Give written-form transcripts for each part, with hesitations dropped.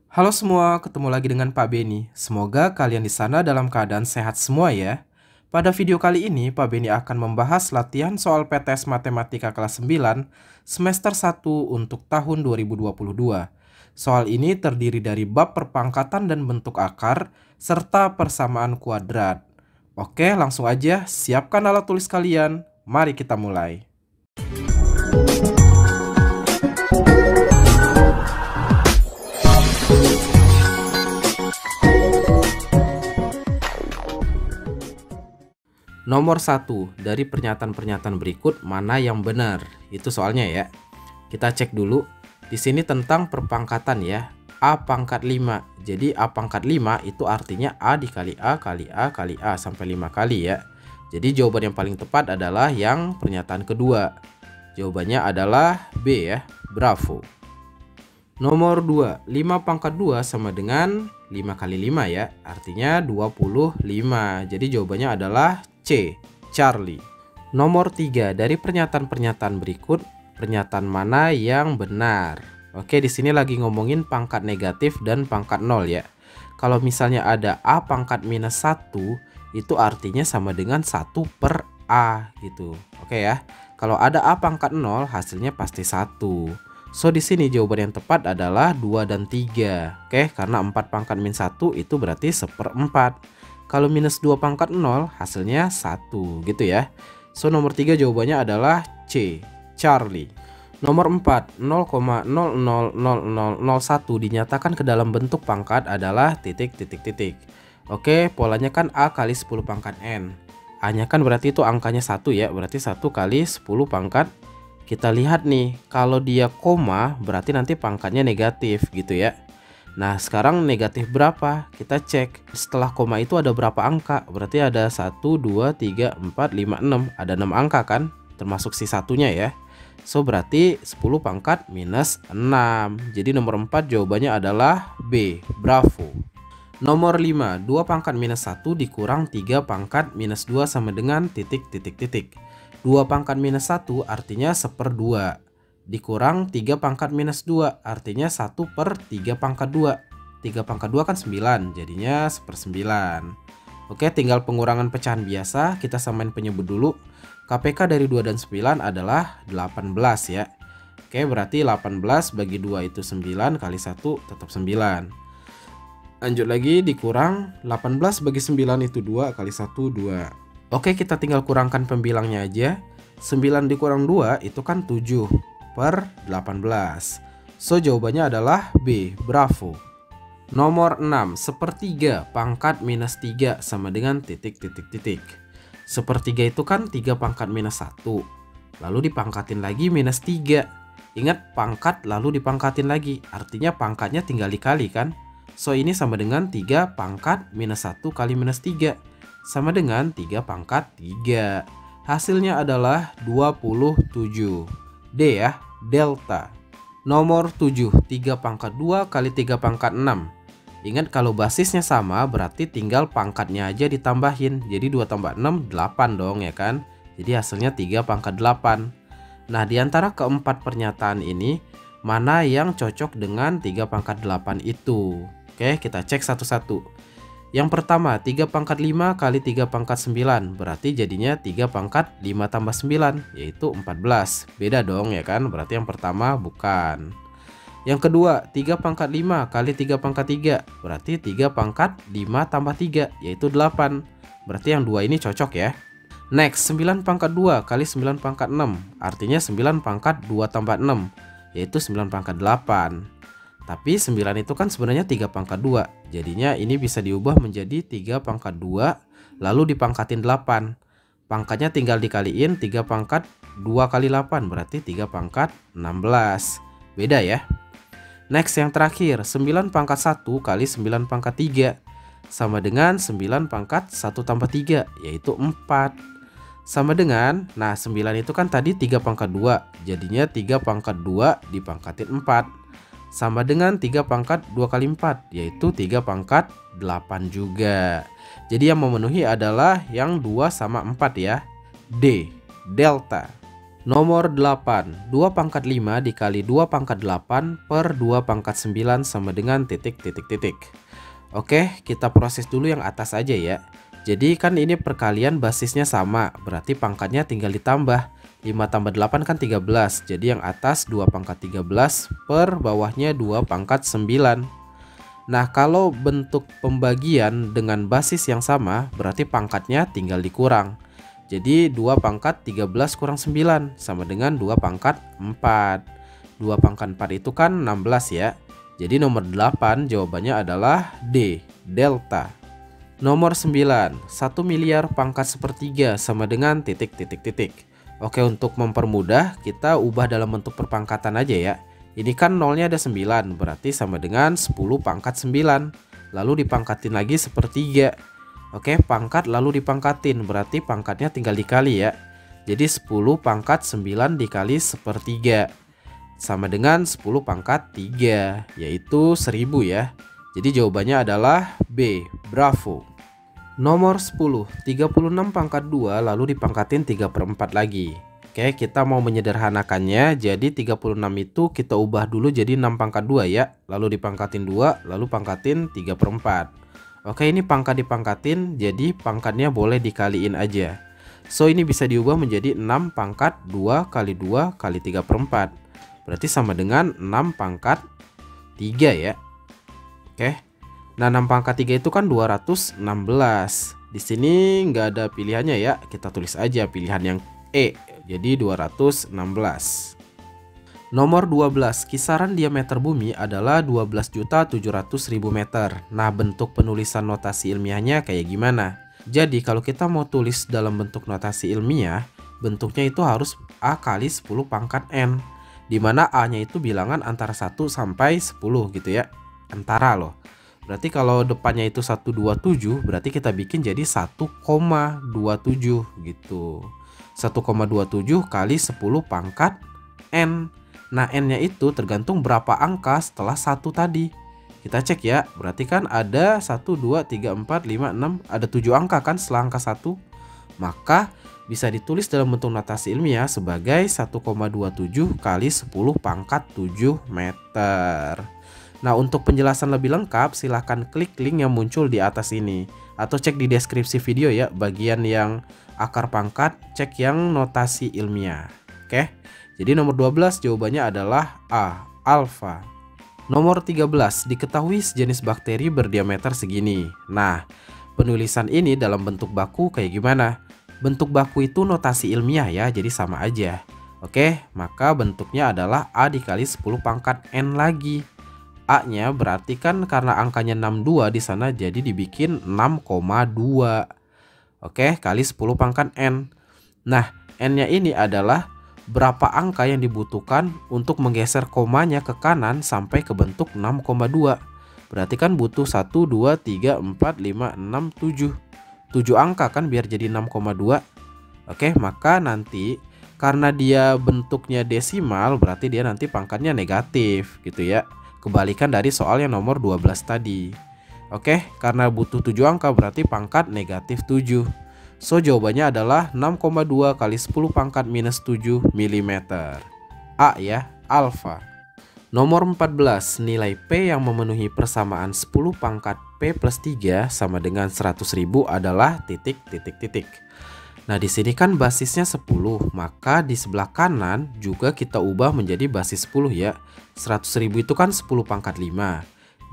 Halo semua, ketemu lagi dengan Pak Beni. Semoga kalian di sana dalam keadaan sehat semua ya. Pada video kali ini, Pak Beni akan membahas latihan soal PTS Matematika kelas 9 semester 1 untuk tahun 2022. Soal ini terdiri dari bab perpangkatan dan bentuk akar, serta persamaan kuadrat. Oke, langsung aja, siapkan alat tulis kalian. Mari kita mulai. Nomor 1, dari pernyataan-pernyataan berikut mana yang benar? Itu soalnya ya. Kita cek dulu. Di sini tentang perpangkatan ya. A pangkat 5. Jadi A pangkat 5 itu artinya A dikali A kali A kali A sampai 5 kali ya. Jadi jawaban yang paling tepat adalah yang pernyataan kedua. Jawabannya adalah B ya. Bravo. Nomor 2, 5 pangkat 2 sama dengan 5 kali 5 ya. Artinya 25. Jadi jawabannya adalah C, Charlie. Nomor 3, dari pernyataan-pernyataan berikut, pernyataan mana yang benar? Oke, di sini lagi ngomongin pangkat negatif dan pangkat 0 ya. Kalau misalnya ada A pangkat minus 1, itu artinya sama dengan 1 per A gitu. Oke ya. Kalau ada A pangkat 0, hasilnya pasti 1. So, di sini jawaban yang tepat adalah 2 dan 3. Oke, karena 4 pangkat min 1 itu berarti 1/4. Kalau minus 2 pangkat 0 hasilnya 1 gitu ya. So nomor 3 jawabannya adalah C, Charlie. Nomor 4, 0,000001 dinyatakan ke dalam bentuk pangkat adalah titik. Oke, polanya kan A kali 10 pangkat N. A-nya kan berarti itu angkanya 1 ya, berarti 1 kali 10 pangkat. Kita lihat nih, kalau dia koma berarti nanti pangkatnya negatif gitu ya. Nah, sekarang negatif berapa? Kita cek. Setelah koma itu ada berapa angka? Berarti ada 1, 2, 3, 4, 5, 6. Ada 6 angka kan? Termasuk si satunya ya. So, berarti 10 pangkat minus 6. Jadi nomor 4 jawabannya adalah B. Bravo. Nomor 5, 2 pangkat minus 1 dikurang 3 pangkat minus 2 sama dengan titik. 2 pangkat minus 1 artinya 1/2. Dikurang 3 pangkat minus 2 artinya 1 per 3 pangkat 2. 3 pangkat 2 kan 9, jadinya 1/9. Oke, tinggal pengurangan pecahan biasa. Kita samain penyebut dulu. KPK dari 2 dan 9 adalah 18 ya. Oke, berarti 18 bagi 2 itu 9 kali 1 tetap 9. Lanjut lagi, dikurang 18 bagi 9 itu 2 kali 1 2. Oke, kita tinggal kurangkan pembilangnya aja. 9 dikurang 2 itu kan 7 per 18. So jawabannya adalah B, bravo. Nomor 6, 1/3 pangkat minus 3 sama dengan titik. 1/3 itu kan 3 pangkat minus 1. Lalu dipangkatin lagi minus 3. Ingat, pangkat lalu dipangkatin lagi, artinya pangkatnya tinggal dikali kan. So ini sama dengan 3 pangkat minus 1 kali minus 3, sama dengan 3 pangkat 3. Hasilnya adalah 27. D ya, delta. Nomor 7, 3 pangkat 2 kali 3 pangkat 6. Ingat, kalau basisnya sama berarti tinggal pangkatnya aja ditambahin. Jadi 2 tambah 6, 8 dong ya kan. Jadi hasilnya 3 pangkat 8. Nah, diantara keempat pernyataan ini, mana yang cocok dengan 3 pangkat 8 itu? Oke, kita cek satu-satu. Yang pertama, 3 pangkat 5 kali 3 pangkat 9. Berarti jadinya 3 pangkat 5 tambah 9, yaitu 14. Beda dong ya kan, berarti yang pertama bukan. Yang kedua, 3 pangkat 5 kali 3 pangkat 3. Berarti 3 pangkat 5 tambah 3, yaitu 8. Berarti yang dua ini cocok ya. Next, 9 pangkat 2 kali 9 pangkat 6. Artinya 9 pangkat 2 tambah 6, yaitu 9 pangkat 8. Tapi 9 itu kan sebenarnya 3 pangkat 2. Jadinya ini bisa diubah menjadi 3 pangkat 2 lalu dipangkatin 8. Pangkatnya tinggal dikaliin 3 pangkat 2 kali 8, berarti 3 pangkat 16. Beda ya. Next, yang terakhir, 9 pangkat 1 kali 9 pangkat 3 sama dengan 9 pangkat 1 tambah 3, yaitu 4. Sama dengan, nah 9 itu kan tadi 3 pangkat 2, jadinya 3 pangkat 2 dipangkatin 4. Sama dengan 3 pangkat 2 kali 4, yaitu 3 pangkat 8 juga. Jadi yang memenuhi adalah yang 2 sama 4 ya. D, delta. Nomor 8, 2 pangkat 5 dikali 2 pangkat 8 per 2 pangkat 9 sama dengan titik titik titik. Oke, kita proses dulu yang atas aja ya. Jadi kan ini perkalian basisnya sama, berarti pangkatnya tinggal ditambah. 5 tambah 8 kan 13, jadi yang atas 2 pangkat 13 per bawahnya 2 pangkat 9. Nah, kalau bentuk pembagian dengan basis yang sama, berarti pangkatnya tinggal dikurang. Jadi 2 pangkat 13 kurang 9 sama dengan 2 pangkat 4. 2 pangkat 4 itu kan 16 ya. Jadi nomor 8 jawabannya adalah D, delta. Nomor 9, 1 miliar pangkat sepertiga sama dengan titik titik titik. Oke, untuk mempermudah kita ubah dalam bentuk perpangkatan aja ya. Ini kan nolnya ada 9, berarti sama dengan 10 pangkat 9. Lalu dipangkatin lagi sepertiga. Oke, pangkat lalu dipangkatin, berarti pangkatnya tinggal dikali ya. Jadi 10 pangkat 9 dikali sepertiga sama dengan 10 pangkat 3, yaitu 1000 ya. Jadi jawabannya adalah B, bravo. Nomor 10, 36 pangkat 2 lalu dipangkatin 3/4 lagi. Oke, kita mau menyederhanakannya, jadi 36 itu kita ubah dulu jadi 6 pangkat 2 ya. Lalu dipangkatin 2, lalu pangkatin 3/4. Oke, ini pangkat dipangkatin, jadi pangkatnya boleh dikaliin aja. So, ini bisa diubah menjadi 6 pangkat 2 kali 2 kali 3/4. Berarti sama dengan 6 pangkat 3 ya. Oke. Nah, 6 pangkat 3 itu kan 216. Di sini nggak ada pilihannya ya. Kita tulis aja pilihan yang E. Jadi 216. Nomor 12, kisaran diameter bumi adalah 12.700.000 meter. Nah, bentuk penulisan notasi ilmiahnya kayak gimana? Jadi, kalau kita mau tulis dalam bentuk notasi ilmiah, bentuknya itu harus A kali 10 pangkat N. Dimana A-nya itu bilangan antara 1 sampai 10 gitu ya. Antara loh. Berarti kalau depannya itu 127, berarti kita bikin jadi 1,27 gitu. 1,27 kali 10 pangkat N. Nah, N-nya itu tergantung berapa angka setelah 1 tadi. Kita cek ya, berarti kan ada 1, 2, 3, 4, 5, 6, ada 7 angka kan setelah angka 1. Maka bisa ditulis dalam bentuk notasi ilmiah sebagai 1,27 kali 10 pangkat 7 meter. Nah, untuk penjelasan lebih lengkap silahkan klik link yang muncul di atas ini. Atau cek di deskripsi video ya, bagian yang akar pangkat, cek yang notasi ilmiah. Oke, jadi nomor 12 jawabannya adalah A, alfa. Nomor 13, diketahui sejenis bakteri berdiameter segini. Nah, penulisan ini dalam bentuk baku kayak gimana? Bentuk baku itu notasi ilmiah ya, jadi sama aja. Oke, maka bentuknya adalah A dikali 10 pangkat N lagi. A-nya berarti kan karena angkanya 62 di sana jadi dibikin 6,2. Oke, kali 10 pangkat N. Nah, N-nya ini adalah berapa angka yang dibutuhkan untuk menggeser komanya ke kanan sampai ke bentuk 6,2. Berarti kan butuh 1, 2, 3, 4, 5, 6, 7. 7 angka kan biar jadi 6,2. Oke, maka nanti karena dia bentuknya desimal berarti dia nanti pangkatnya negatif gitu ya. Kebalikan dari soal yang nomor 12 tadi. Oke, karena butuh 7 angka berarti pangkat negatif 7. So, jawabannya adalah 6,2 kali 10 pangkat minus 7 mm. A ya, alfa. Nomor 14, nilai P yang memenuhi persamaan 10 pangkat P plus 3 sama dengan 100.000 adalah titik titik titik. Nah, di sini kan basisnya 10, maka di sebelah kanan juga kita ubah menjadi basis 10 ya. 100.000 itu kan 10 pangkat 5.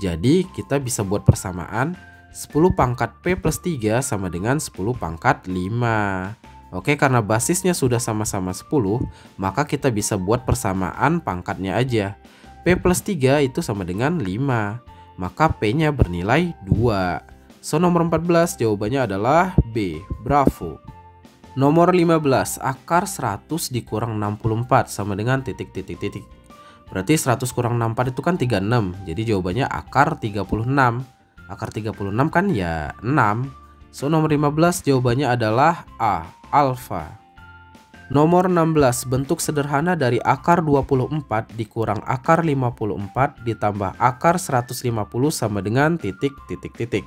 Jadi kita bisa buat persamaan 10 pangkat P plus 3 sama dengan 10 pangkat 5. Oke, karena basisnya sudah sama-sama 10, maka kita bisa buat persamaan pangkatnya aja. P plus 3 itu sama dengan 5, maka P-nya bernilai 2. So, nomor 14 jawabannya adalah B, bravo. Nomor 15, akar 100 dikurang 64 sama dengan titik titik titik. Berarti 100 kurang 64 itu kan 36. Jadi jawabannya akar 36. Akar 36 kan ya 6. So, nomor 15 jawabannya adalah A, alfa. Nomor 16, bentuk sederhana dari akar 24 dikurang akar 54 ditambah akar 150 sama dengan titik titik titik.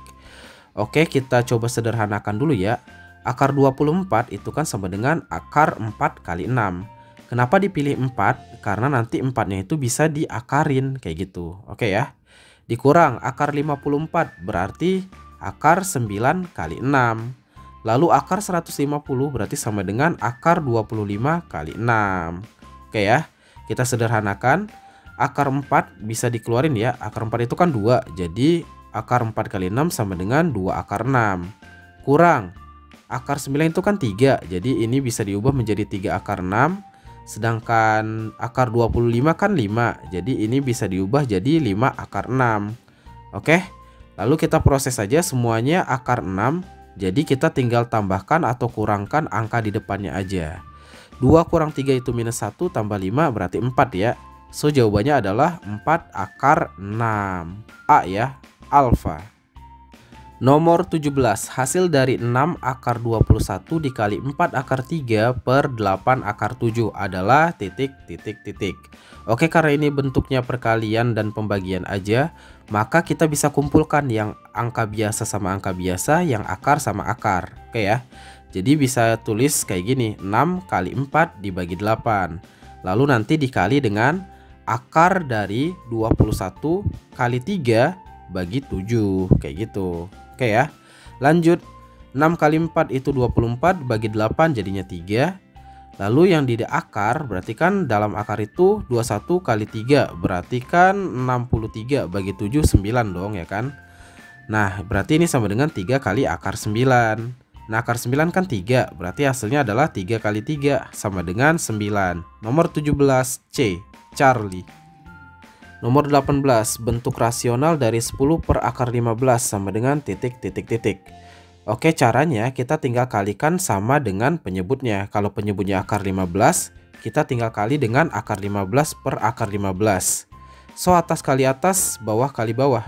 Oke, kita coba sederhanakan dulu ya. Akar 24 itu kan sama dengan akar 4 kali 6. Kenapa dipilih 4? Karena nanti 4-nya itu bisa diakarin kayak gitu. Oke ya. Dikurang akar 54 berarti akar 9 kali 6. Lalu akar 150 berarti sama dengan akar 25 kali 6. Oke ya. Kita sederhanakan. Akar 4 bisa dikeluarin ya. Akar 4 itu kan 2. Jadi akar 4 kali 6 sama dengan 2 akar 6. Kurang akar 9 itu kan 3. Jadi ini bisa diubah menjadi 3 akar 6. Sedangkan akar 25 kan 5. Jadi ini bisa diubah jadi 5 akar 6. Oke. Lalu kita proses saja semuanya akar 6. Jadi kita tinggal tambahkan atau kurangkan angka di depannya aja. 2 kurang 3 itu minus 1 tambah 5 berarti 4 ya. So jawabannya adalah 4 akar 6. A ya, alfa. Nomor 17, hasil dari 6 akar 21 dikali 4 akar 3 per 8 akar 7 adalah titik, titik, titik. Oke, karena ini bentuknya perkalian dan pembagian aja, maka kita bisa kumpulkan yang angka biasa sama angka biasa, yang akar sama akar. Oke ya. Jadi bisa tulis kayak gini, 6 kali 4 dibagi 8. Lalu nanti dikali dengan akar dari 21 kali 3 bagi 7, kayak gitu. Oke ya. Lanjut, 6 kali 4 itu 24 bagi 8 jadinya 3. Lalu yang di akar berarti kan dalam akar itu 21 kali 3 berarti kan 63 bagi 7 9 dong ya kan. Nah, berarti ini sama dengan 3 kali akar 9. Nah, akar 9 kan 3, berarti hasilnya adalah 3 kali 3 sama dengan 9. Nomor 17 C, Charlie. Nomor 18, bentuk rasional dari 10 per akar 15 sama dengan titik, titik, titik. Oke, caranya kita tinggal kalikan sama dengan penyebutnya. Kalau penyebutnya akar 15, kita tinggal kali dengan akar 15 per akar 15. So, atas kali atas, bawah kali bawah.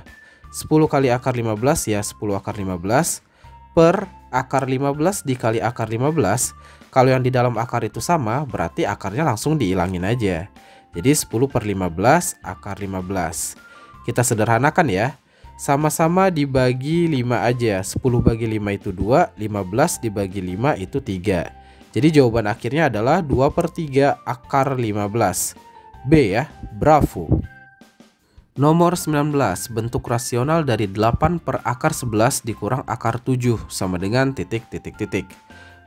10 kali akar 15 ya 10 akar 15 per akar 15 dikali akar 15. Kalau yang di dalam akar itu sama, berarti akarnya langsung dihilangin aja. Jadi 10 per 15 akar 15. Kita sederhanakan ya. Sama-sama dibagi 5 aja. 10 bagi 5 itu 2, 15 dibagi 5 itu 3. Jadi jawaban akhirnya adalah 2 per 3 akar 15. B ya, bravo. Nomor 19, bentuk rasional dari 8 per akar 11 dikurang akar 7 sama dengan titik, titik, titik.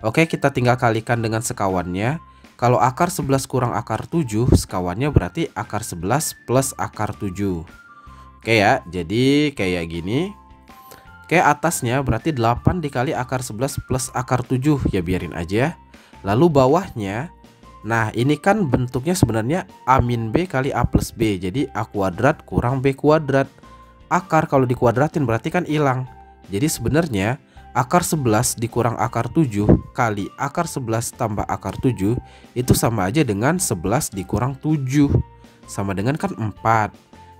Oke, kita tinggal kalikan dengan sekawannya. Kalau akar 11 kurang akar 7, sekawannya berarti akar 11 plus akar 7. Oke ya, jadi kayak gini. Oke, atasnya berarti 8 dikali akar 11 plus akar 7. Ya biarin aja. Lalu bawahnya, nah ini kan bentuknya sebenarnya A min B kali A plus B. Jadi A kuadrat kurang B kuadrat. Akar kalau dikuadratin berarti kan hilang. Jadi sebenarnya akar 11 dikurang akar 7 kali akar 11 tambah akar 7 itu sama aja dengan 11 dikurang 7. Sama dengan kan 4.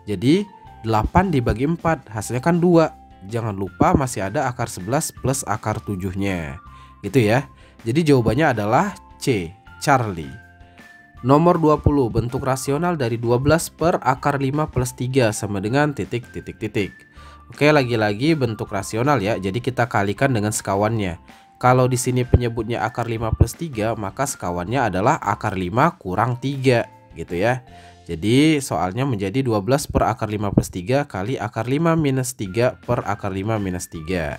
Jadi 8 dibagi 4 hasilnya kan 2. Jangan lupa masih ada akar 11 plus akar 7-nya. Gitu ya. Jadi jawabannya adalah C, Charlie. Nomor 20, bentuk rasional dari 12 per akar 5 plus 3 sama dengan titik, titik, titik. Oke, lagi-lagi bentuk rasional ya. Jadi kita kalikan dengan sekawannya. Kalau di sini penyebutnya akar 5 plus 3, maka sekawannya adalah akar 5 kurang 3 gitu ya. Jadi soalnya menjadi 12 per akar 5 plus 3 kali akar 5 minus 3 per akar 5 minus 3.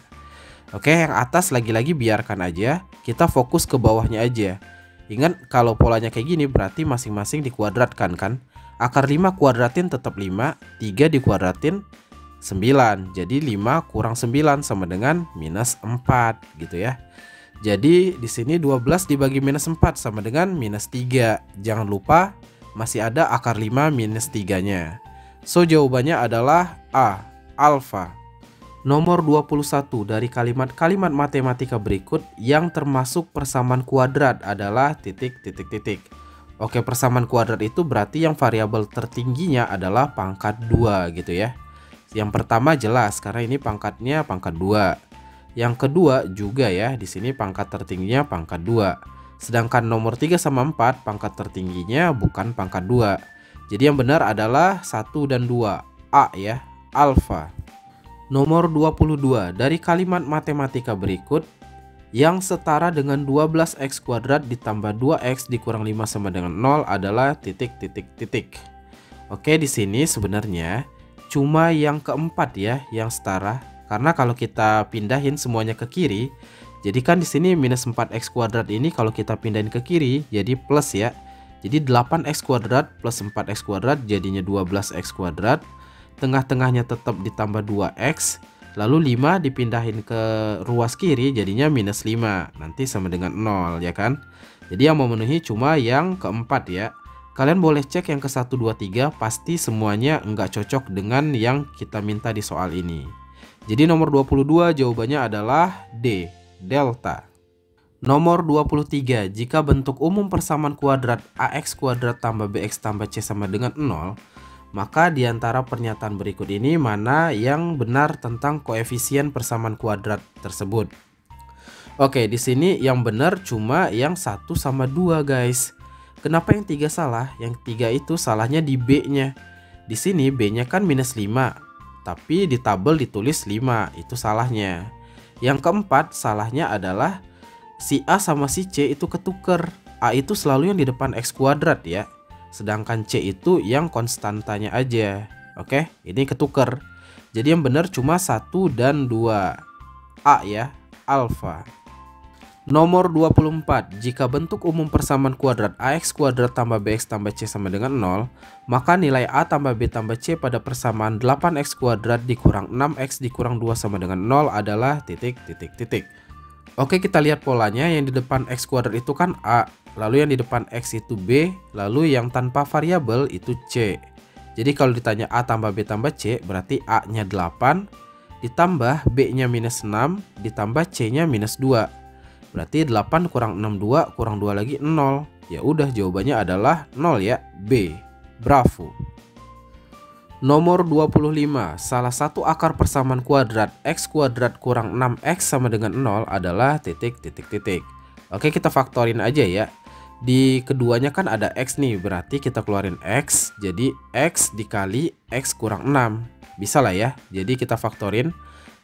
Oke, yang atas lagi-lagi biarkan aja. Kita fokus ke bawahnya aja. Ingat kalau polanya kayak gini berarti masing-masing dikuadratkan kan. Akar 5 kuadratin tetap 5, 3 dikuadratin 9. Jadi 5 kurang 9 sama dengan minus 4 gitu ya. Jadi di sini 12 dibagi minus 4 sama dengan minus 3. Jangan lupa masih ada akar 5 minus 3-nya. So jawabannya adalah A, alfa. Nomor 21 dari kalimat-kalimat matematika berikut yang termasuk persamaan kuadrat adalah titik, titik, titik. Oke, persamaan kuadrat itu berarti yang variabel tertingginya adalah pangkat 2 gitu ya. Yang pertama jelas karena ini pangkatnya pangkat 2. Yang kedua juga ya, di sini pangkat tertingginya pangkat 2. Sedangkan nomor 3 sama 4 pangkat tertingginya bukan pangkat 2. Jadi yang benar adalah 1 dan 2. A ya, alfa. Nomor 22 dari kalimat matematika berikut Yang setara dengan 12x kuadrat ditambah 2x dikurang 5 sama dengan 0 adalah titik titik titik. Oke, di sini sebenarnya cuma yang keempat ya yang setara. Karena kalau kita pindahin semuanya ke kiri, jadi kan di sini minus 4x kuadrat ini kalau kita pindahin ke kiri jadi plus ya. Jadi 8x kuadrat plus 4x kuadrat jadinya 12x kuadrat. Tengah-tengahnya tetap ditambah 2x. Lalu 5 dipindahin ke ruas kiri jadinya minus 5. Nanti sama dengan 0 ya kan. Jadi yang memenuhi cuma yang keempat ya. Kalian boleh cek yang ke 1, 2, 3. Pasti semuanya enggak cocok dengan yang kita minta di soal ini. Jadi nomor 22 jawabannya adalah D, delta. Nomor 23, jika bentuk umum persamaan kuadrat AX kuadrat tambah BX tambah C sama dengan 0, maka di antara pernyataan berikut ini mana yang benar tentang koefisien persamaan kuadrat tersebut? Oke, di sini yang benar cuma yang 1 sama 2 guys. Kenapa yang 3 salah? Yang 3 itu salahnya di B-nya. Di sini B-nya kan minus 5. Tapi di tabel ditulis 5, itu salahnya. Yang keempat salahnya adalah si A sama si C itu ketuker. A itu selalu yang di depan X kuadrat ya. Sedangkan C itu yang konstantanya aja. Oke, ini ketuker. Jadi yang benar cuma 1 dan 2. A ya, alfa. Nomor 24, jika bentuk umum persamaan kuadrat AX kuadrat tambah BX tambah C sama dengan 0, maka nilai A tambah B tambah C pada persamaan 8X kuadrat dikurang 6X dikurang 2 sama dengan 0 adalah titik titik titik. Oke, kita lihat polanya. Yang di depan X kuadrat itu kan A, lalu yang di depan X itu B, lalu yang tanpa variabel itu C. Jadi kalau ditanya A tambah B tambah C, berarti A nya 8, ditambah B nya minus 6, ditambah C nya minus 2. Berarti 8 kurang 6 2, kurang 2 lagi 0. Ya udah, jawabannya adalah 0 ya, B. Bravo. Nomor 25, salah satu akar persamaan kuadrat X kuadrat kurang 6X sama dengan 0 adalah titik titik titik. Oke, kita faktorin aja ya. Di keduanya kan ada X nih, berarti kita keluarin X. Jadi X dikali X kurang 6. Bisa lah ya, jadi kita faktorin.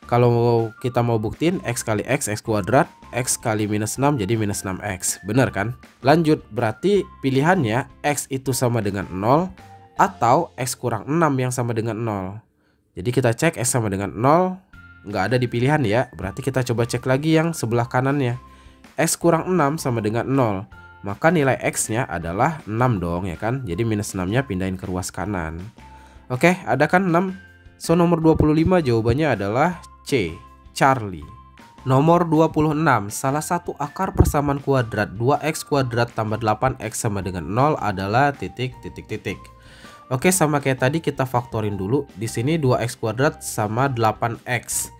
Kalau kita mau buktiin X kali X kuadrat, X kali minus 6 jadi minus 6X. Bener kan? Lanjut, berarti pilihannya X itu sama dengan 0 atau X kurang 6 yang sama dengan 0. Jadi kita cek X sama dengan 0, nggak ada di pilihan ya. Berarti kita coba cek lagi yang sebelah kanannya. X kurang 6 sama dengan 0. Maka nilai X nya adalah 6 dong ya kan. Jadi minus 6 nya pindahin ke ruas kanan. Oke, ada kan 6. So nomor 25 jawabannya adalah C, Charlie. Nomor 26, salah satu akar persamaan kuadrat 2x kuadrat tambah 8x sama dengan 0 adalah titik titik titik. Oke, sama kayak tadi kita faktorin dulu. Di sini 2x kuadrat sama 8x.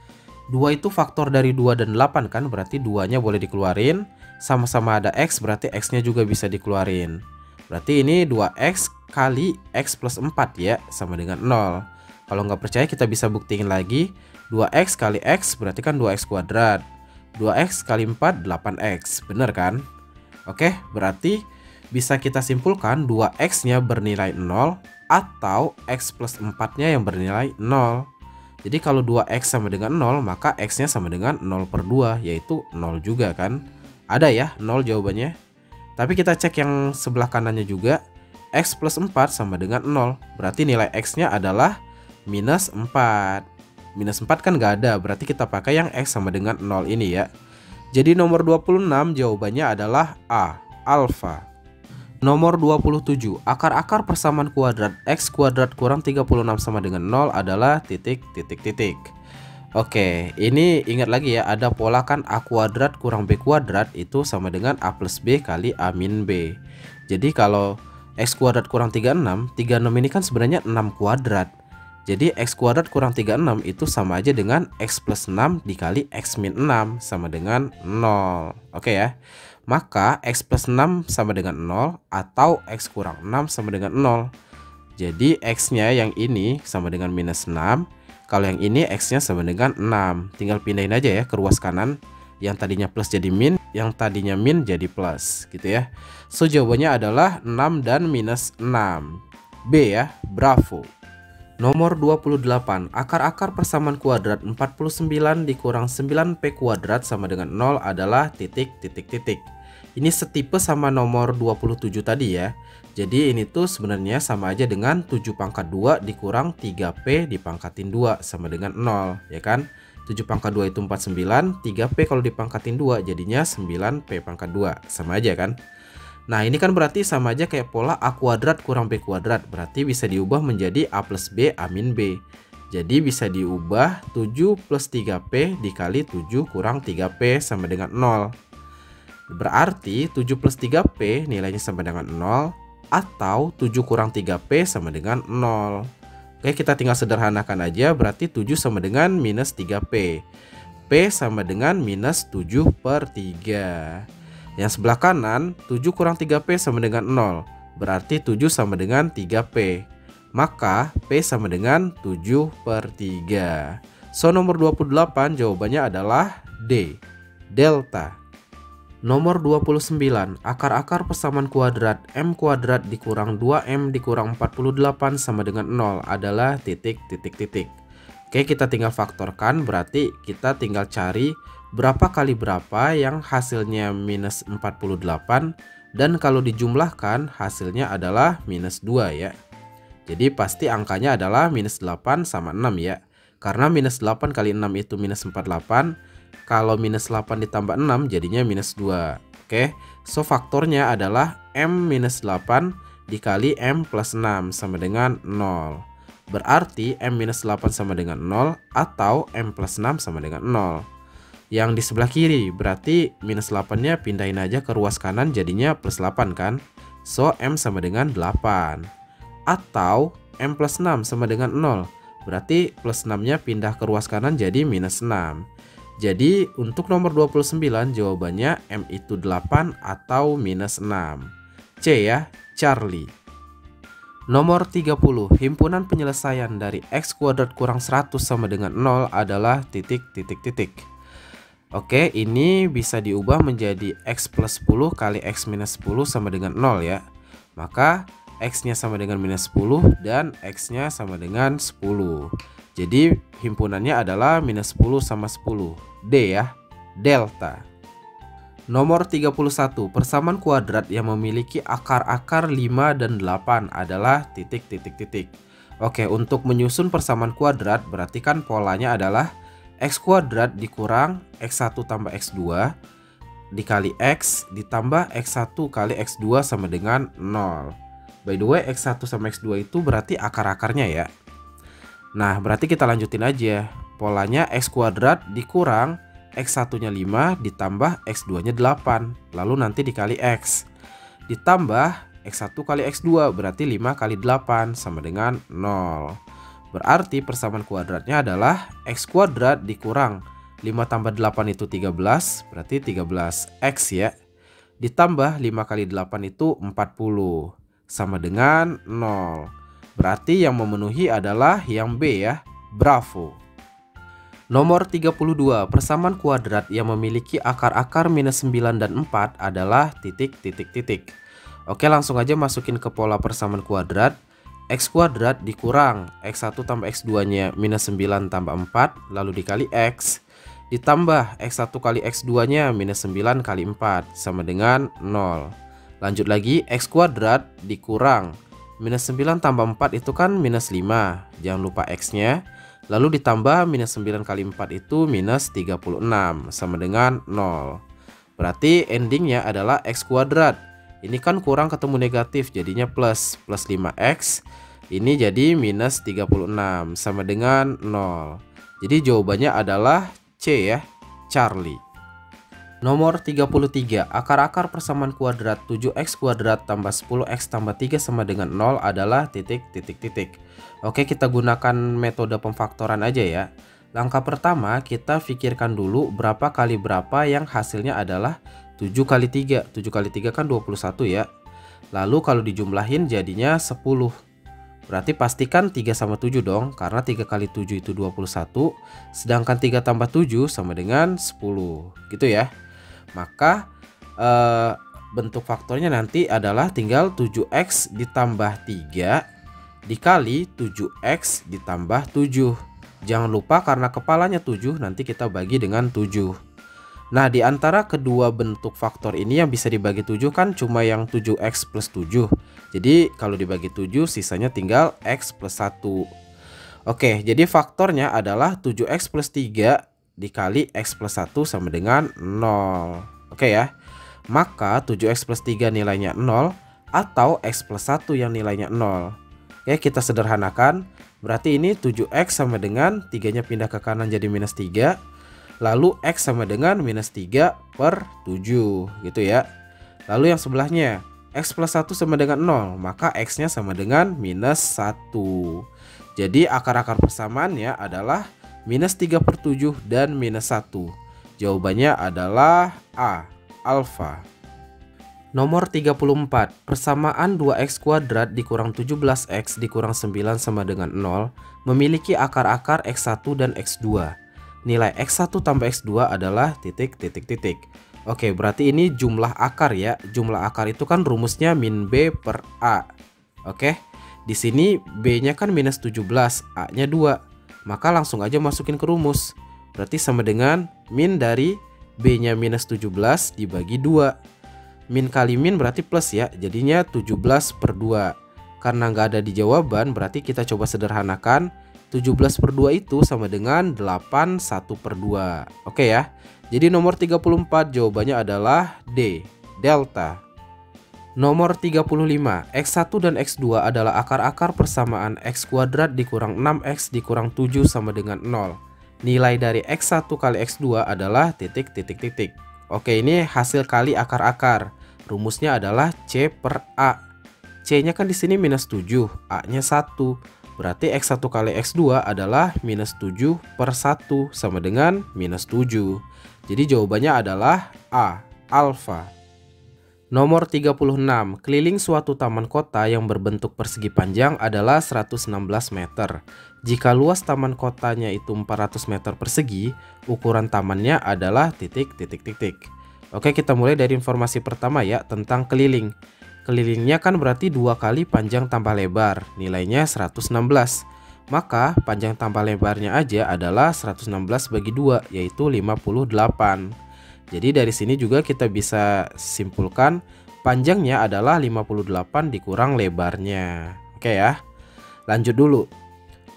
2 itu faktor dari 2 dan 8 kan, berarti 2-nya boleh dikeluarin. Sama-sama ada x, berarti x-nya juga bisa dikeluarin. Berarti ini 2x kali x plus 4 ya, sama dengan 0. Kalau nggak percaya kita bisa buktiin lagi. 2x kali x berarti kan 2x kuadrat. 2x kali 4 8x. Bener kan? Oke, berarti bisa kita simpulkan 2x nya bernilai 0 atau x plus 4 nya yang bernilai 0. Jadi kalau 2x sama dengan 0, maka x nya sama dengan 0 per 2, yaitu 0 juga kan. Ada ya 0 jawabannya. Tapi kita cek yang sebelah kanannya juga. X plus 4 sama dengan 0. Berarti nilai x nya adalah minus 4. Minus 4 kan nggak ada, berarti kita pakai yang X sama dengan 0 ini ya. Jadi nomor 26 jawabannya adalah A, alfa. Nomor 27, akar-akar persamaan kuadrat X kuadrat kurang 36 sama dengan 0 adalah titik titik titik. Oke, ini ingat lagi ya, ada pola kan A kuadrat kurang B kuadrat itu sama dengan A plus B kali A min B. Jadi kalau X kuadrat kurang 36 ini kan sebenarnya 6 kuadrat. Jadi X kuadrat kurang 36 itu sama aja dengan X plus 6 dikali X min 6 sama dengan 0. Oke ya. Maka X plus 6 sama dengan 0 atau X kurang 6 sama dengan 0. Jadi X nya yang ini sama dengan minus 6. Kalau yang ini X nya sama dengan 6. Tinggal pindahin aja ya ke ruas kanan. Yang tadinya plus jadi min, yang tadinya min jadi plus gitu ya. So jawabannya adalah 6 dan minus 6. B ya, bravo. Nomor 28, akar-akar persamaan kuadrat 49 dikurang 9p kuadrat sama dengan 0 adalah titik. Ini setipe sama nomor 27 tadi ya. Jadi ini tuh sebenarnya sama aja dengan 7 pangkat 2 dikurang 3p dipangkatin 2 sama dengan 0, ya kan? 7 pangkat 2 itu 49, 3p kalau dipangkatin 2 jadinya 9p pangkat 2, sama aja kan? Nah ini kan berarti sama aja kayak pola A kuadrat kurang B kuadrat. Berarti bisa diubah menjadi A plus B A min B. Jadi bisa diubah 7 plus 3P dikali 7 kurang 3P sama dengan 0. Berarti 7 plus 3P nilainya sama dengan 0. Atau 7 kurang 3P sama dengan 0. Oke, kita tinggal sederhanakan aja. Berarti 7 sama dengan minus 3P. P sama dengan minus 7 per 3. Yang sebelah kanan 7 kurang 3P sama dengan 0. Berarti 7 sama dengan 3P. Maka P sama dengan 7 per 3. So nomor 28 jawabannya adalah D, delta. Nomor 29, akar-akar persamaan kuadrat M kuadrat dikurang 2M dikurang 48 sama dengan 0 adalah titik. Oke, kita tinggal faktorkan, berarti kita tinggal cari berapa kali berapa yang hasilnya minus 48, dan kalau dijumlahkan hasilnya adalah minus 2 ya. Jadi pasti angkanya adalah minus 8 sama 6 ya. Karena minus 8 kali 6 itu minus 48. Kalau minus 8 ditambah 6 jadinya minus 2. Oke, so faktornya adalah M minus 8 dikali M plus 6 sama dengan 0. Berarti M minus 8 sama dengan 0 atau M plus 6 sama dengan 0. Yang di sebelah kiri berarti minus 8-nya pindahin aja ke ruas kanan jadinya plus 8 kan. So M sama dengan 8. Atau M plus 6 sama dengan 0. Berarti plus 6-nya pindah ke ruas kanan jadi minus 6. Jadi untuk nomor 29 jawabannya M itu 8 atau minus 6. C ya, Charlie. Nomor 30, himpunan penyelesaian dari X kuadrat kurang 100 sama dengan 0 adalah titik. Oke, ini bisa diubah menjadi X plus 10 kali X minus 10 sama dengan 0 ya. Maka X-nya sama dengan minus 10 dan X-nya sama dengan 10. Jadi himpunannya adalah minus 10 sama 10. D ya, delta. Nomor 31, persamaan kuadrat yang memiliki akar-akar 5 dan 8 adalah titik. Oke, untuk menyusun persamaan kuadrat berarti kan polanya adalah X kuadrat dikurang X1 tambah X2 dikali X ditambah X1 kali X2 sama dengan 0. By the way, X1 sama X2 itu berarti akar-akarnya ya. Nah, berarti kita lanjutin aja. Polanya X kuadrat dikurang X1-nya 5 ditambah X2-nya 8. Lalu nanti dikali X. Ditambah X1 kali X2 berarti 5 kali 8 sama dengan 0. Berarti persamaan kuadratnya adalah X kuadrat dikurang 5 tambah 8 itu 13, berarti 13X ya. Ditambah 5 kali 8 itu 40, sama dengan 0. Berarti yang memenuhi adalah yang B ya, bravo. Nomor 32, persamaan kuadrat yang memiliki akar-akar minus 9 dan 4 adalah titik. Oke, langsung aja masukin ke pola persamaan kuadrat. X kuadrat dikurang X1 tambah X2-nya minus 9 tambah 4, lalu dikali X. Ditambah X1 kali X2-nya minus 9 kali 4, sama dengan 0. Lanjut lagi, X kuadrat dikurang minus 9 tambah 4 itu kan minus 5, jangan lupa X-nya. Lalu ditambah minus 9 kali 4 itu minus 36, sama dengan 0. Berarti endingnya adalah X kuadrat. Ini kan kurang ketemu negatif, jadinya plus 5X. Ini jadi minus 36, sama dengan 0. Jadi jawabannya adalah C ya, Charlie. Nomor 33, akar-akar persamaan kuadrat 7X kuadrat tambah 10X tambah 3 sama dengan 0 adalah titik. Oke, kita gunakan metode pemfaktoran aja ya. Langkah pertama, kita pikirkan dulu berapa kali berapa yang hasilnya adalah 7 kali 3. 7 kali 3 kan 21 ya. Lalu kalau dijumlahin jadinya 10. Berarti pastikan 3 sama 7 dong, karena 3 kali 7 itu 21. Sedangkan 3 tambah 7 sama dengan 10. Gitu ya. Maka bentuk faktornya nanti adalah tinggal 7X ditambah 3 dikali 7x ditambah 7. Jangan lupa karena kepalanya 7 nanti kita bagi dengan 7. Nah, di antara kedua bentuk faktor ini yang bisa dibagi 7 kan cuma yang 7x plus 7. Jadi kalau dibagi 7 sisanya tinggal x plus 1. Oke, jadi faktornya adalah 7x plus 3 dikali x plus 1 sama dengan 0. Oke ya. Maka 7x plus 3 nilainya 0 atau x plus 1 yang nilainya 0. Oke, kita sederhanakan. Berarti ini 7x sama dengan 3-nya pindah ke kanan jadi minus 3. Lalu x sama dengan minus 3 per 7 gitu ya. Lalu yang sebelahnya x plus 1 sama dengan 0. Maka x-nya sama dengan minus 1. Jadi akar-akar persamaannya adalah minus 3 per 7 dan minus 1. Jawabannya adalah A, alfa. Nomor 34, persamaan 2x kuadrat dikurang 17x dikurang 9 sama dengan 0 memiliki akar-akar x1 dan x2. Nilai x1 tambah x2 adalah titik. Oke, berarti ini jumlah akar ya. Jumlah akar itu kan rumusnya min b per a. Oke, di sini b-nya kan minus 17, a-nya 2. Maka langsung aja masukin ke rumus. Berarti sama dengan min dari b-nya minus 17 dibagi 2. Min kali min berarti plus ya, jadinya 17 per 2. Karena nggak ada di jawaban, berarti kita coba sederhanakan. 17 per 2 itu sama dengan 8 1 per 2. Oke ya. Jadi nomor 34 jawabannya adalah D, delta. Nomor 35, x1 dan x2 adalah akar-akar persamaan x kuadrat dikurang 6x dikurang 7 sama dengan 0. Nilai dari x1 kali x2 adalah titik. Oke, ini hasil kali akar-akar. Rumusnya adalah C per A. C-nya kan di sini minus 7, A-nya 1. Berarti x1 kali x2 adalah minus 7 per 1 sama dengan minus 7. Jadi jawabannya adalah A, alfa. Nomor 36, keliling suatu taman kota yang berbentuk persegi panjang adalah 116 meter. Jika luas taman kotanya itu 400 meter persegi, ukuran tamannya adalah titik. Oke, kita mulai dari informasi pertama ya, tentang keliling. Kelilingnya kan berarti 2 kali panjang tambah lebar, nilainya 116. Maka panjang tambah lebarnya aja adalah 116 bagi 2, yaitu 58. Jadi dari sini juga kita bisa simpulkan panjangnya adalah 58 dikurang lebarnya. Oke ya. Lanjut dulu.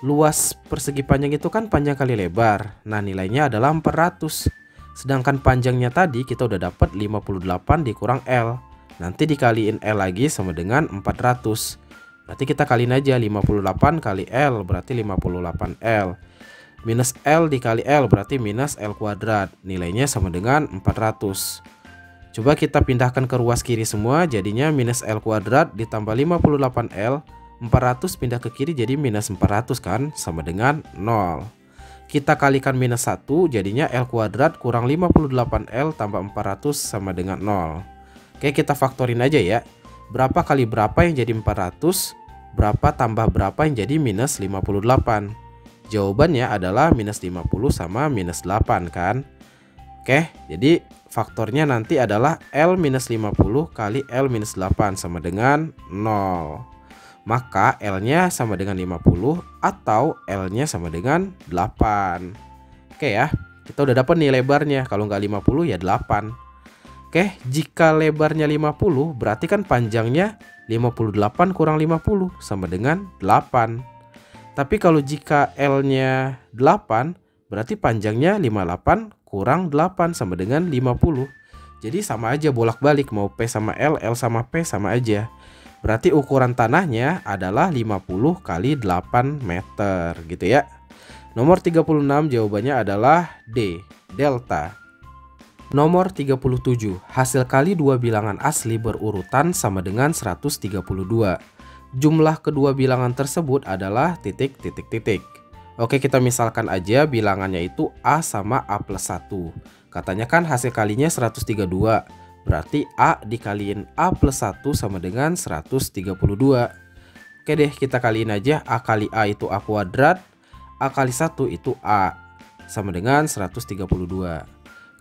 Luas persegi panjang itu kan panjang kali lebar. Nah, nilainya adalah 400. Sedangkan panjangnya tadi kita udah dapat 58 dikurang L. Nanti dikaliin L lagi sama dengan 400. Berarti kita kaliin aja 58 kali L berarti 58L. Minus L dikali L berarti minus L kuadrat. Nilainya sama dengan 400. Coba kita pindahkan ke ruas kiri semua, jadinya minus L kuadrat ditambah 58L. 400 pindah ke kiri jadi minus 400 kan, sama dengan 0. Kita kalikan minus 1, jadinya L kuadrat kurang 58L tambah 400 sama dengan 0. Oke, kita faktorin aja ya. Berapa kali berapa yang jadi 400? Berapa tambah berapa yang jadi minus 58? Jawabannya adalah minus 50 sama minus 8 kan. Oke, jadi faktornya nanti adalah L minus 50 kali L minus 8 sama dengan 0. Maka L-nya sama dengan 50 atau L-nya sama dengan 8. Oke ya, kita udah dapat nih lebarnya. Kalau nggak 50 ya 8. Oke, jika lebarnya 50 berarti kan panjangnya 58 kurang 50 sama dengan 8. Tapi kalau jika L-nya 8 berarti panjangnya 58 kurang 8 sama dengan 50. Jadi sama aja bolak-balik, mau P sama L, L sama P sama aja. Berarti ukuran tanahnya adalah 50 kali 8 meter gitu ya. Nomor 36 jawabannya adalah D, delta. Nomor 37, hasil kali dua bilangan asli berurutan sama dengan 132. Jumlah kedua bilangan tersebut adalah titik. Oke, kita misalkan aja bilangannya itu A sama A plus 1. Katanya kan hasil kalinya 132. Berarti A dikaliin A plus 1 sama dengan 132. Oke deh, kita kaliin aja. A kali A itu A kuadrat, A kali 1 itu A, sama dengan 132.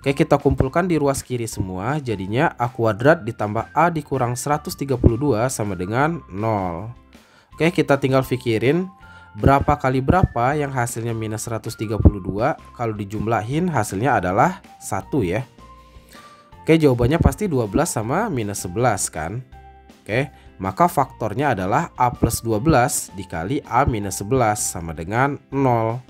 Oke, kita kumpulkan di ruas kiri semua. Jadinya A kuadrat ditambah A dikurang 132 sama dengan 0. Oke, kita tinggal pikirin berapa kali berapa yang hasilnya minus 132. Kalau dijumlahin hasilnya adalah 1 ya. Oke, jawabannya pasti 12 sama minus 11 kan. Oke, maka faktornya adalah A plus 12 dikali A minus 11 sama dengan 0.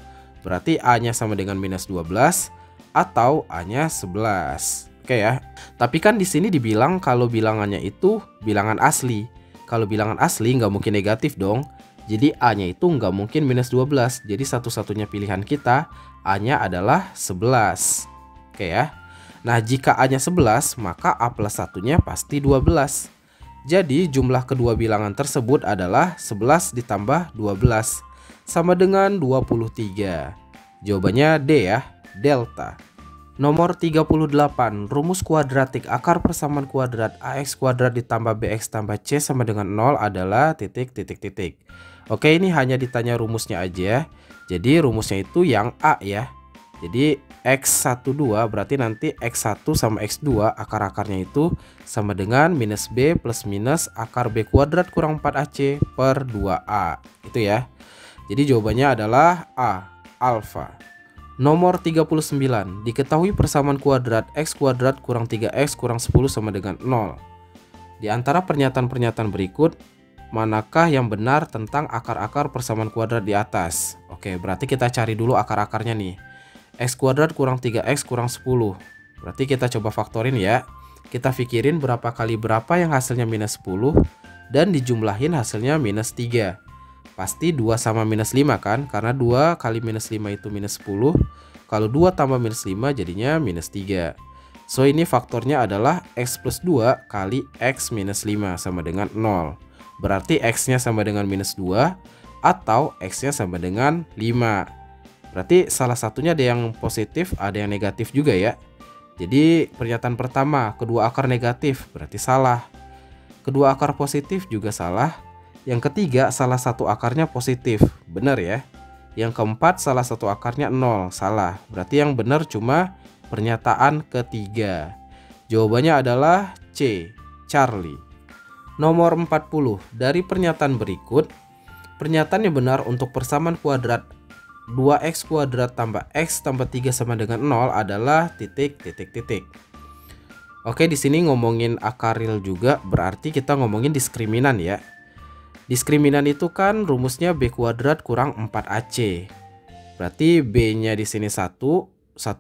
Berarti A-nya sama dengan minus 12 atau A-nya 11. Oke ya. Tapi kan di sini dibilang kalau bilangannya itu bilangan asli. Kalau bilangan asli nggak mungkin negatif dong. Jadi A-nya itu nggak mungkin minus 12. Jadi satu-satunya pilihan kita A-nya adalah 11. Oke ya. Nah, jika A-nya 11, maka A plus 1-nya pasti 12. Jadi jumlah kedua bilangan tersebut adalah 11 ditambah 12 sama dengan 23. Jawabannya D ya, delta. Nomor 38, rumus kuadratik akar persamaan kuadrat AX kuadrat ditambah BX tambah C sama dengan 0 adalah titik. Oke, ini hanya ditanya rumusnya aja. Jadi rumusnya itu yang A ya. Jadi X12 berarti nanti X1 sama X2 akar-akarnya itu sama dengan minus B plus minus akar B kuadrat kurang 4AC per 2A. Itu ya. Jadi jawabannya adalah A, alfa. Nomor 39, diketahui persamaan kuadrat X kuadrat kurang 3X kurang 10 sama dengan 0. Di antara pernyataan-pernyataan berikut, manakah yang benar tentang akar-akar persamaan kuadrat di atas? Oke, berarti kita cari dulu akar-akarnya nih. X kuadrat kurang 3X kurang 10. Berarti kita coba faktorin ya. Kita pikirin berapa kali berapa yang hasilnya minus 10 dan dijumlahin hasilnya minus 3. Pasti 2 sama minus 5 kan? Karena 2 kali minus 5 itu minus 10. Kalau 2 tambah minus 5 jadinya minus 3. So ini faktornya adalah X plus 2 kali X minus 5 sama dengan 0. Berarti X nya sama dengan minus 2 atau X nya sama dengan 5. Berarti salah satunya ada yang positif, ada yang negatif juga ya. Jadi pernyataan pertama, kedua akar negatif berarti salah. Kedua akar positif juga salah. Yang ketiga, salah satu akarnya positif, benar ya. Yang keempat, salah satu akarnya 0, salah. Berarti yang benar cuma pernyataan ketiga. Jawabannya adalah C, Charlie. Nomor 40, dari pernyataan berikut, pernyataan yang benar untuk persamaan kuadrat 2x kuadrat tambah x tambah 3 sama dengan 0 adalah titik. Oke, di sini ngomongin akar real juga, berarti kita ngomongin diskriminan ya. Diskriminan itu kan rumusnya B kuadrat kurang 4AC. Berarti B-nya di sini 1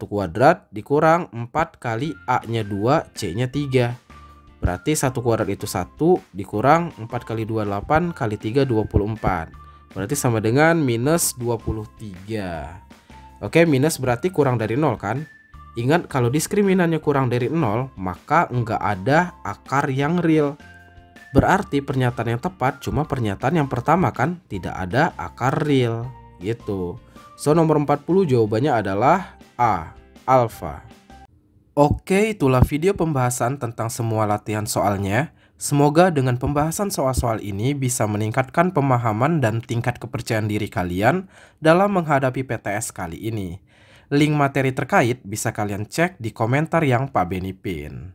kuadrat dikurang 4 kali A-nya 2, C-nya 3. Berarti 1 kuadrat itu 1 dikurang 4 kali 2, 8 kali 3, 24. Berarti sama dengan minus 23. Oke, minus berarti kurang dari 0 kan? Ingat kalau diskriminannya kurang dari 0, maka enggak ada akar yang real. Berarti pernyataan yang tepat cuma pernyataan yang pertama kan, tidak ada akar real gitu. So nomor 40 jawabannya adalah A, alfa. Oke, itulah video pembahasan tentang semua latihan soalnya. Semoga dengan pembahasan soal-soal ini bisa meningkatkan pemahaman dan tingkat kepercayaan diri kalian dalam menghadapi PTS kali ini. Link materi terkait bisa kalian cek di komentar yang Pak Benny pin.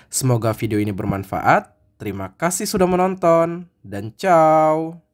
Semoga video ini bermanfaat. Terima kasih sudah menonton, dan ciao.